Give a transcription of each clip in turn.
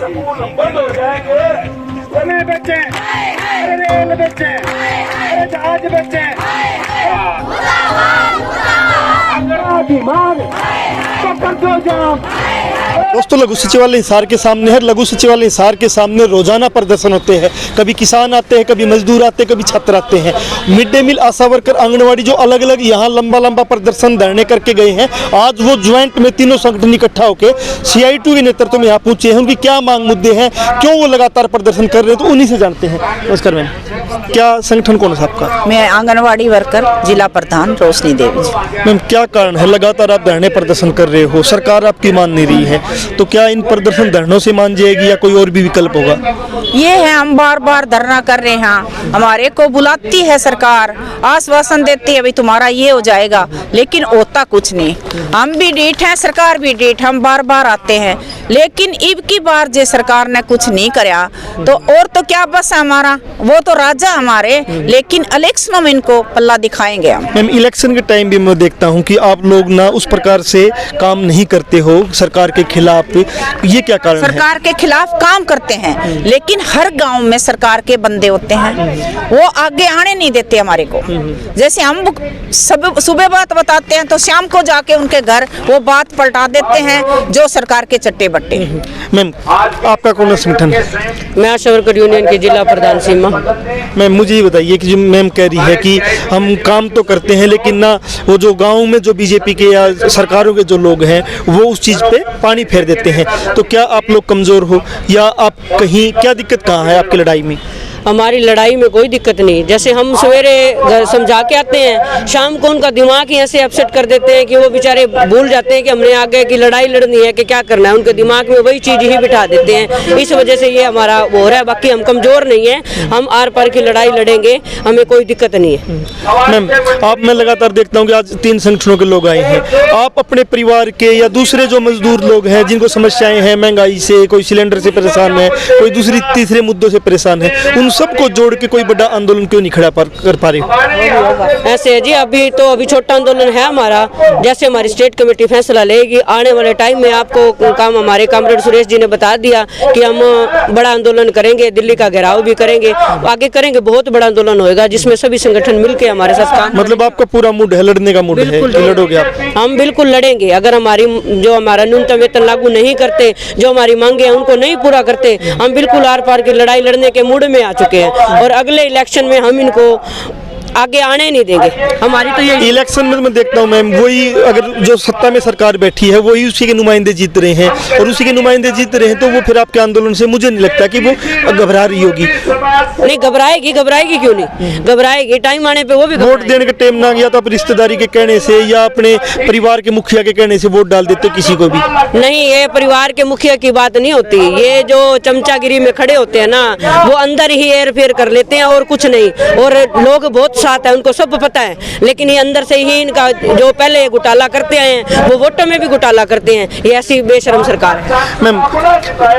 बंद हो जाएंगे। बच्चे, रेल बच्चे, जहाज बच्चे, दोस्तों, लघु सचिवालय हिसार के सामने है। लघु सचिवालय हिसार के सामने रोजाना प्रदर्शन होते हैं। कभी किसान आते हैं, कभी मजदूर आते हैं, कभी छात्र आते हैं। मिड डे मील, आशा वर्कर, आंगनवाड़ी जो अलग अलग यहाँ लंबा प्रदर्शन धरने करके गए हैं, आज वो ज्वाइंट में तीनों संगठन इकट्ठा होकर CI2 के नेतृत्व में यहाँ पहुंचे हैं। उनकी क्या मांग मुद्दे हैं, क्यों वो लगातार प्रदर्शन कर रहे हैं, तो उन्हीं से जानते हैं। नमस्कार मैम, क्या संगठन कौन है आपका? मैं आंगनवाड़ी वर्कर जिला प्रधान रोशनी देवी जी। मैम, क्या कारण है लगातार आप धरने प्रदर्शन कर रहे हो? सरकार आपकी मान नहीं रही है, तो क्या इन प्रदर्शन धरनों से मान जाएगी या कोई और भी विकल्प होगा? ये है, हम बार धरना कर रहे हैं, हमारे को बुलाती है सरकार, आश्वासन देती है भाई तुम्हारा ये हो जाएगा, लेकिन होता कुछ नहीं। हम भी डीठ हैं, सरकार भी डीठ, हम बार आते हैं, लेकिन इब की बार जे सरकार ने कुछ नहीं कराया तो और तो क्या बस हमारा, वो तो राजा हमारे, लेकिन इलेक्शन में इनको पल्ला दिखाएंगे हम। मैम, इलेक्शन के टाइम भी मैं देखता हूँ कि आप लोग ना उस प्रकार से काम नहीं करते हो सरकार के खिलाफ, ये क्या कारण है? सरकार के खिलाफ काम करते हैं, लेकिन हर गांव में सरकार के बंदे होते हैं, वो आगे आने नहीं देते हमारे को। जैसे हम सब सुबह बात बताते हैं तो शाम को जाके उनके घर वो बात पलटा देते हैं, जो सरकार के चट्टे बट्टे। मैम, आपका कौन सा संगठन है? मैं आशा वर्कर यूनियन की जिला प्रधान सीमा। मैम, मुझे ये बताइए कि जो मैम कह रही है कि हम काम तो करते हैं, लेकिन ना वो जो गाँव में जो बीजेपी के या सरकारों के जो लोग हैं वो उस चीज़ पे पानी फेर देते हैं, तो क्या आप लोग कमज़ोर हो या आप कहीं, क्या दिक्कत कहाँ है आपकी लड़ाई में? हमारी लड़ाई में कोई दिक्कत नहीं। जैसे हम सवेरे घर समझा के आते हैं, शाम को उनका दिमाग ही ऐसे अपसेट कर देते हैं कि वो बेचारे भूल जाते हैं कि हमने आगे की लड़ाई लड़नी है कि क्या करना है। उनके दिमाग में वही चीज़ ही बिठा देते हैं, इस वजह से ये हमारा वो हो रहा है। बाकी हम कमज़ोर नहीं है, हम आर पार की लड़ाई लड़ेंगे, हमें कोई दिक्कत नहीं है। मैम, मैं लगातार देखता हूँ कि आज 3 संगठनों के लोग आए हैं। आप अपने परिवार के या दूसरे जो मजदूर लोग हैं जिनको समस्याएं हैं, महंगाई से, कोई सिलेंडर से परेशान है, कोई दूसरी तीसरे मुद्दों से परेशान है, उन सबको जोड़ के कोई बड़ा आंदोलन क्यों नहीं खड़ा कर पा रही हो? ऐसे है जी, अभी छोटा आंदोलन है हमारा। जैसे हमारी स्टेट कमेटी फैसला लेगी, आने वाले टाइम में आपको काम हमारे कामरेड सुरेश जी ने बता दिया कि हम बड़ा आंदोलन करेंगे, दिल्ली का घेराव भी करेंगे, आगे करेंगे, बहुत बड़ा आंदोलन होएगा जिसमें सभी संगठन मिलकर हमारे साथ काम। मतलब आपका पूरा मूड है, लड़ने का मूड है, लड़ोगे आप? हम बिल्कुल लड़ेंगे। अगर हमारा न्यूनतम वेतन लागू नहीं करते, जो हमारी मांगे हैं उनको नहीं पूरा करते, हम बिल्कुल आर पार की लड़ाई लड़ने के मूड में आ चुके हैं और अगले इलेक्शन में हम इनको आगे आने नहीं देंगे। हमारी तो ये इलेक्शन में मैं देखता हूँ मैम, वही अगर जो सत्ता में सरकार बैठी है वही उसी के नुमाइंदे जीत रहे हैं, और उसी के नुमाइंदे जीत रहे हैं, तो वो फिर आपके आंदोलन से मुझे नहीं लगता कि वो घबरा रही होगी। नहीं घबराएगी क्यों नहीं घबराएगी, टाइम आने पे वो भी। वोट देने का टाइम ना गया तो आप रिश्तेदारी के कहने से या अपने परिवार के मुखिया के कहने से वोट डाल देते किसी को भी? नहीं, ये परिवार के मुखिया की बात नहीं होती। ये जो चमचागिरी में खड़े होते हैं ना, वो अंदर ही हेर फेर कर लेते हैं और कुछ नहीं। और लोग बहुत साथ है, उनको सब पता है, लेकिन ये अंदर से ही इनका जो पहले घोटाला करते हैं वो वोटों में भी घोटाला करते हैं। ये ऐसी बेशरम सरकार है। मैम,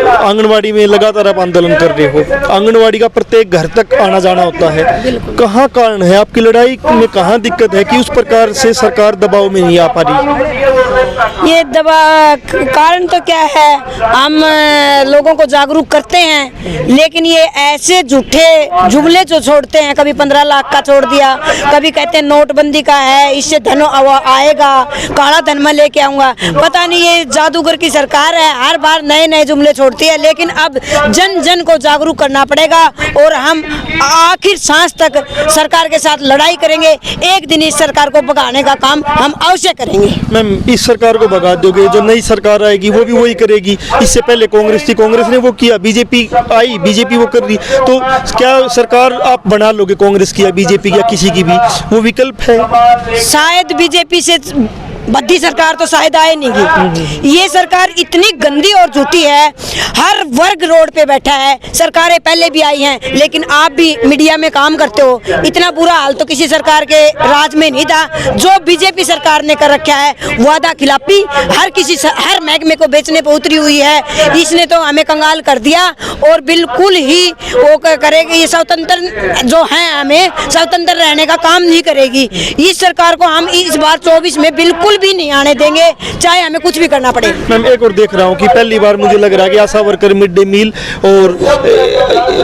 आंगनवाड़ी में लगातार आप आंदोलन कर रहे हो, आंगनवाड़ी का प्रत्येक घर तक आना जाना होता है, कहाँ कारण है आपकी लड़ाई में, कहाँ दिक्कत है कि उस प्रकार से सरकार दबाव में नहीं आ पा रही? ये कारण तो क्या है, हम लोगों को जागरूक करते हैं, लेकिन ये ऐसे झूठे जुमले जो छोड़ते हैं, कभी 15 लाख का छोड़ दिया, कभी कहते हैं नोटबंदी का है, इससे धन आएगा, काला धन में लेके आऊंगा। पता नहीं ये जादूगर की सरकार है, हर बार नए जुमले छोड़ती है, लेकिन अब जन जन को जागरूक करना पड़ेगा और हम आखिर सांस तक सरकार के साथ लड़ाई करेंगे। एक दिन इस सरकार को भगाने का काम हम अवश्य करेंगे। मैम, इस सरकार को भगा दोगे, जो नई सरकार आएगी वो भी वही करेगी। इससे पहले कांग्रेस थी, कांग्रेस ने वो किया, बीजेपी आई, बीजेपी वो कर रही, तो क्या सरकार आप बना लोगे कांग्रेस की या बीजेपी या किसी की भी? वो विकल्प है। शायद बीजेपी से बद्दी सरकार तो शायद आए नहीं। ये सरकार इतनी गंदी और झूठी है, हर वर्ग रोड पे बैठा है। सरकारें पहले भी आई हैं, लेकिन आप भी मीडिया में काम करते हो, इतना बुरा हाल तो किसी सरकार के राज में नहीं था जो बीजेपी सरकार ने कर रखा है। वादा खिलाफी हर महकमे को बेचने पर उतरी हुई है। इसने तो हमें कंगाल कर दिया और बिल्कुल ही वो करेगी, ये स्वतंत्र जो है, हमें स्वतंत्र रहने का काम नहीं करेगी। इस सरकार को हम इस बार 24 में बिल्कुल बिल्कुल भी नहीं आने देंगे, चाहे हमें कुछ भी करना पड़े। मैम एक और देख रहा हूँ कि पहली बार मुझे लग रहा है कि आशा वर्कर मिड डे मील और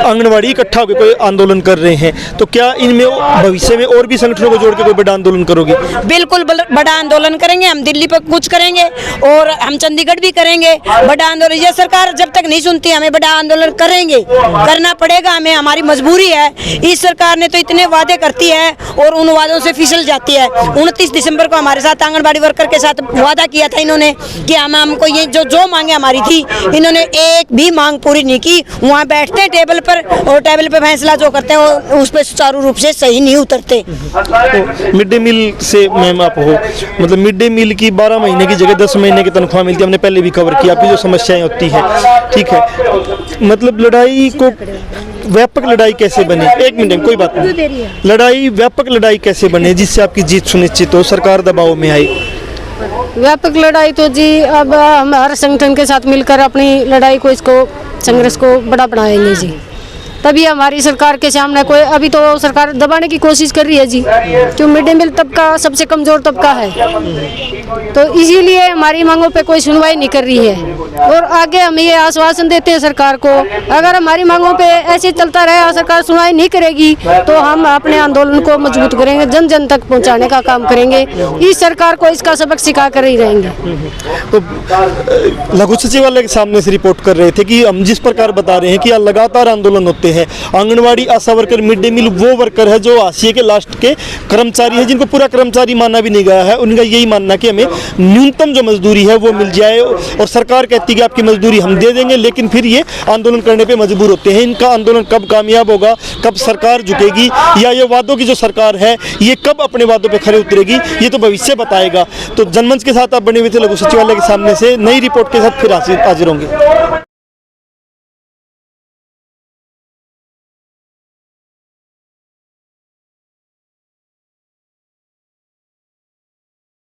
आंगनवाड़ी इकट्ठा होकर कोई आंदोलन कर रहे हैं, तो क्या इनमें भविष्य में और भी संगठनों को जोड़ के कोई बड़ा आंदोलन करोगे? बिल्कुल बड़ा आंदोलन करेंगे, हम दिल्ली पर कुछ करेंगे और हम चंडीगढ़ भी करेंगे बड़ा आंदोलन। ये सरकार जब तक नहीं सुनती हमें बड़ा आंदोलन करेंगे, करना पड़ेगा हमें, हमारी मजबूरी है। इस सरकार ने तो इतने वादे करती है और उन वादों से फिसल जाती है। 29 दिसंबर को हमारे साथ आंगनबाड़ी वर्कर के साथ वादा किया था इन्होंने कि हमको ये जो मांगे हमारी थी, इन्होंने एक भी मांग पूरी नहीं की। वहाँ बैठते हैं टेबल पर और टेबल पर फैसला जो करते हैं उस पर सुचारू रूप से सही नहीं उतरते। तो मिड डे मील से मैम आप हो, मतलब मिड डे मील की 12 महीने की जगह 10 महीने की तनख्वाह मिलती है, हमने पहले भी कवर किया, आपकी जो समस्याएं होती है, ठीक है, मतलब लड़ाई को व्यापक लड़ाई कैसे बने? एक मिनट, कोई बात नहीं, लड़ाई व्यापक लड़ाई कैसे बने जिससे आपकी जीत सुनिश्चित हो, सरकार दबाव में आई? व्यापक लड़ाई तो जी अब हम हर संगठन के साथ मिलकर अपनी लड़ाई को, इसको संघर्ष को बड़ा बढ़ाएंगे जी, तभी हमारी सरकार के सामने कोई, अभी तो सरकार दबाने की कोशिश कर रही है जी, क्यों मिड डे मील तबका सबसे कमजोर तबका है, तो इसीलिए हमारी मांगों पे कोई सुनवाई नहीं कर रही है। और आगे हम ये आश्वासन देते हैं सरकार को, अगर हमारी मांगों पे ऐसे चलता रहे, सरकार सुनवाई नहीं करेगी तो हम अपने आंदोलन को मजबूत करेंगे, जन जन तक पहुंचाने का काम करेंगे। इस सरकार को इसका सबक सिखा कर ही रहेंगे। तो लघु सचिवालय के सामने से रिपोर्ट कर रहे थे कि हम जिस प्रकार बता रहे हैं कि लगातार आंदोलन होते हैं, आंगनवाड़ी आशा वर्कर मिड डे मील वो वर्कर है जो हाशिए के लास्ट के कर्मचारी है, जिनको पूरा कर्मचारी माना भी नहीं गया है। उनका यही मानना कि हमें न्यूनतम जो मजदूरी है वो मिल जाए, और सरकार कहती है कि आपकी मजदूरी हम दे देंगे, लेकिन फिर ये आंदोलन करने पे मजबूर होते हैं। इनका आंदोलन कब कामयाब होगा, कब सरकार झुकेगी, या ये वादों की जो सरकार है ये कब अपने वादों पे खरे उतरेगी, ये तो भविष्य बताएगा। तो जनमंच के साथ आप बने हुए थे लघु सचिवालय के सामने से, नई रिपोर्ट के साथ फिर हाजिर होंगे।